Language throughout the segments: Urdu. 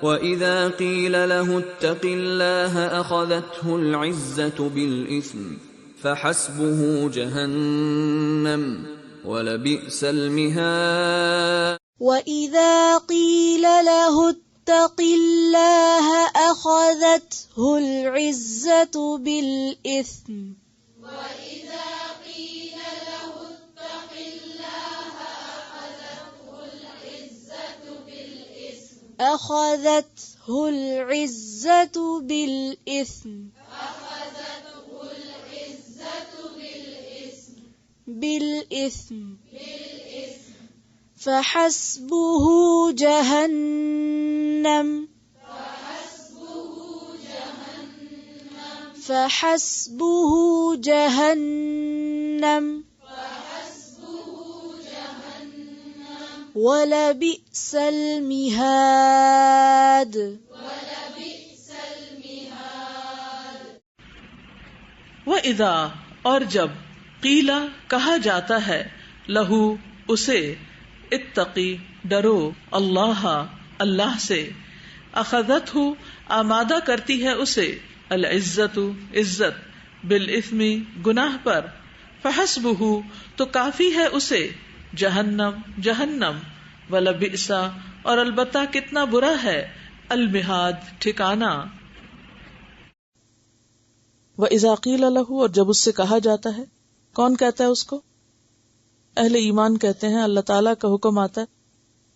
وَإِذَا قِيلَ لَهُ اتَّقِ اللَّهَ أَخَذَتْهُ الْعِزَّةُ بِالْإِثْمِ فَحَسْبُهُ جَهَنَّمُ وَلَبِئْسَ الْمِهَادُ. وَإِذَا قِيلَ لَهُ اتَّقِ اللَّهَ أَخَذَتْهُ الْعِزَّةُ بِالْإِثْمِ أخذته العزة بالإثم فحسبه جهنم وَلَبِئْسَ الْمِهَادُ. وَإِذَا اور جب قیلا کہا جاتا ہے لہو اسے اتقی ڈرو اللہ اللہ سے اخذتہ آمادہ کرتی ہے اسے العزت عزت بالاثم گناہ پر فحسبہ تو کافی ہے اسے جہنم جہنم ولبئس اور البتہ کتنا برا ہے المہاد ٹھکانہ. وَإِذَا قِيلَ لَهُ اور جب اس سے کہا جاتا ہے، کون کہتا ہے اس کو؟ اہل ایمان کہتے ہیں، اللہ تعالیٰ کا حکم آتا ہے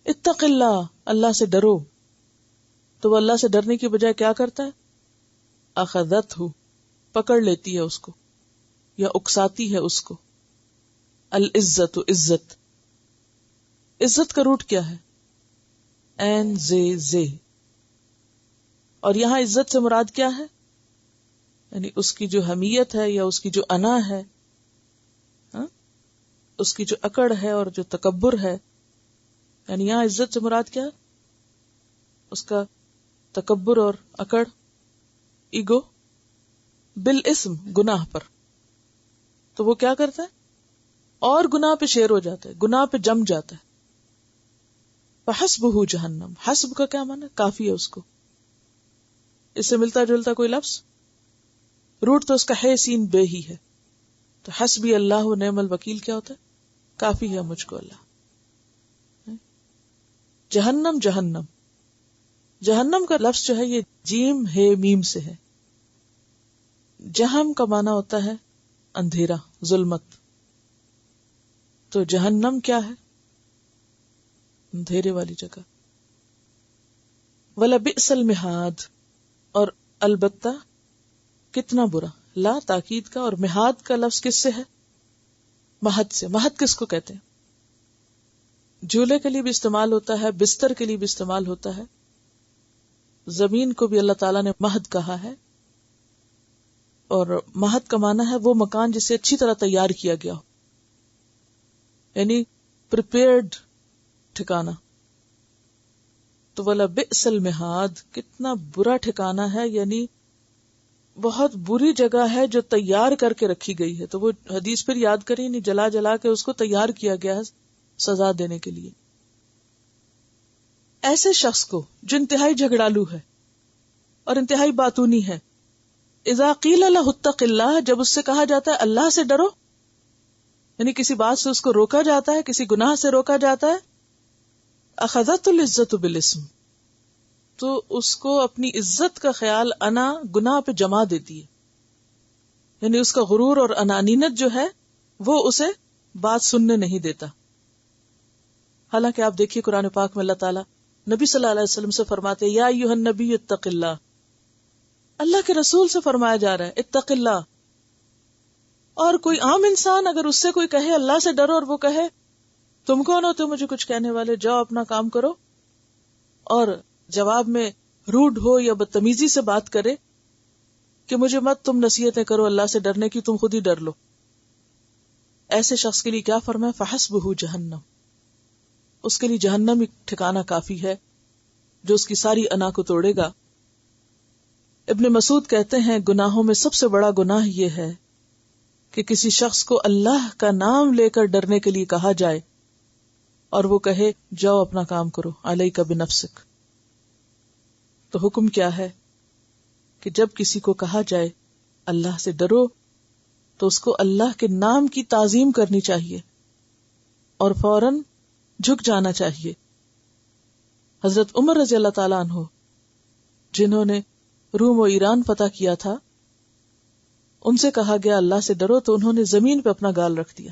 اتق اللہ اللہ سے ڈرو، تو وہ اللہ سے ڈرنے کی بجائے کیا کرتا ہے؟ اخذتہ پکڑ لیتی ہے اس کو یا اکساتی ہے اس کو. العزت عزت، عزت کا روٹ کیا ہے؟ این زے اور یہاں عزت سے مراد کیا ہے؟ یعنی اس کی جو حمیت ہے یا اس کی جو انا ہے، اس کی جو اکڑ ہے اور جو تکبر ہے، یعنی یہاں عزت سے مراد کیا ہے؟ اس کا تکبر اور اکڑ، ایگو، بالاسم گناہ پر. تو وہ کیا کرتا ہے؟ اور گناہ پہ شیر ہو جاتا ہے، گناہ پہ جم جاتا ہے. فحسبہ جہنم، حسب کا کیا معنی ہے؟ کافی ہے اس کو. اس سے ملتا جلتا کوئی لفظ؟ روٹ تو اس کا ہے سین بے ہی ہے. تو حسبی اللہ و نعم الوکیل کیا ہوتا ہے؟ کافی ہے مجھ کو اللہ. جہنم جہنم، جہنم کا لفظ جو ہے یہ جیم ہے میم سے ہے. جہم کا معنی ہوتا ہے اندھیرا، ظلمت. تو جہنم کیا ہے؟ اندھیرے والی جگہ. وَلَبِئْسَ الْمِہَادُ اور البتہ کتنا برا. لا تاکید کا اور مہاد کا لفظ کس سے ہے؟ مہد سے. مہد کس کو کہتے ہیں؟ جھولے کے لیے بھی استعمال ہوتا ہے، بستر کے لیے بھی استعمال ہوتا ہے. زمین کو بھی اللہ تعالیٰ نے مہد کہا ہے. اور مہد کا معنی ہے وہ مکان جسے اچھی طرح تیار کیا گیا ہو، یعنی پریپیئرڈ ٹھکانہ. تو وَلَبِئْسَ الْمِہَادُ کتنا برا ٹھکانہ ہے، یعنی بہت بری جگہ ہے جو تیار کر کے رکھی گئی ہے. تو وہ حدیث پھر یاد کریں، نہیں جلا جلا کے اس کو تیار کیا گیا ہے سزا دینے کے لیے. ایسے شخص کو جو انتہائی جھگڑالو ہے اور انتہائی باتونی ہے، اذا قیل لہ اتق اللہ جب اس سے کہا جاتا ہے اللہ سے ڈرو، یعنی کسی بات سے اس کو روکا جاتا ہے، کسی گناہ سے روکا جاتا ہے، اخذت العزت بالاسم تو اس کو اپنی عزت کا خیال انا گناہ پہ جما دیتی ہے. یعنی اس کا غرور اور انانینت جو ہے وہ اسے بات سننے نہیں دیتا. حالانکہ آپ دیکھیے قرآن پاک میں اللہ تعالیٰ نبی صلی اللہ علیہ وسلم سے فرماتے یا ایھا النبی اتق اللہ. اللہ کے رسول سے فرمایا جا رہا ہے اتق اللہ. اور کوئی عام انسان اگر اس سے کوئی کہے اللہ سے ڈرو اور وہ کہے تم کون ہوتے ہو مجھے کچھ کہنے والے، جاؤ اپنا کام کرو، اور جواب میں روڈ ہو یا بدتمیزی سے بات کرے کہ مجھے مت تم نصیحتیں کرو اللہ سے ڈرنے کی، تم خود ہی ڈر لو، ایسے شخص کے لیے کیا فرمایا؟ فحسبہ جہنم، اس کے لیے جہنم ایک ٹھکانہ کافی ہے جو اس کی ساری انا کو توڑے گا. ابن مسعود کہتے ہیں گناہوں میں سب سے بڑا گناہ یہ ہے کہ کسی شخص کو اللہ کا نام لے کر ڈرنے کے لیے کہا جائے اور وہ کہے جاؤ اپنا کام کرو، علیک بنفسک. تو حکم کیا ہے کہ جب کسی کو کہا جائے اللہ سے ڈرو تو اس کو اللہ کے نام کی تعظیم کرنی چاہیے اور فوراً جھک جانا چاہیے. حضرت عمر رضی اللہ تعالیٰ عنہ جنہوں نے روم و ایران فتح کیا تھا، ان سے کہا گیا اللہ سے ڈرو تو انہوں نے زمین پہ اپنا گال رکھ دیا،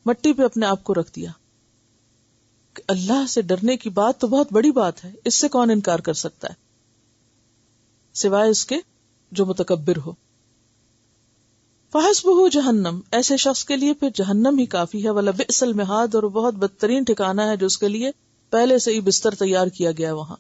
مٹی پہ اپنے آپ کو رکھ دیا. کہ اللہ سے ڈرنے کی بات تو بہت بڑی بات ہے، اس سے کون انکار کر سکتا ہے سوائے اس کے جو متکبر ہو. فحسبہ جہنم، ایسے شخص کے لیے پھر جہنم ہی کافی ہے. وَلَبِئْسَ الْمِہَادُ، اور بہت بدترین ٹھکانہ ہے جو اس کے لیے پہلے سے ہی بستر تیار کیا گیا وہاں.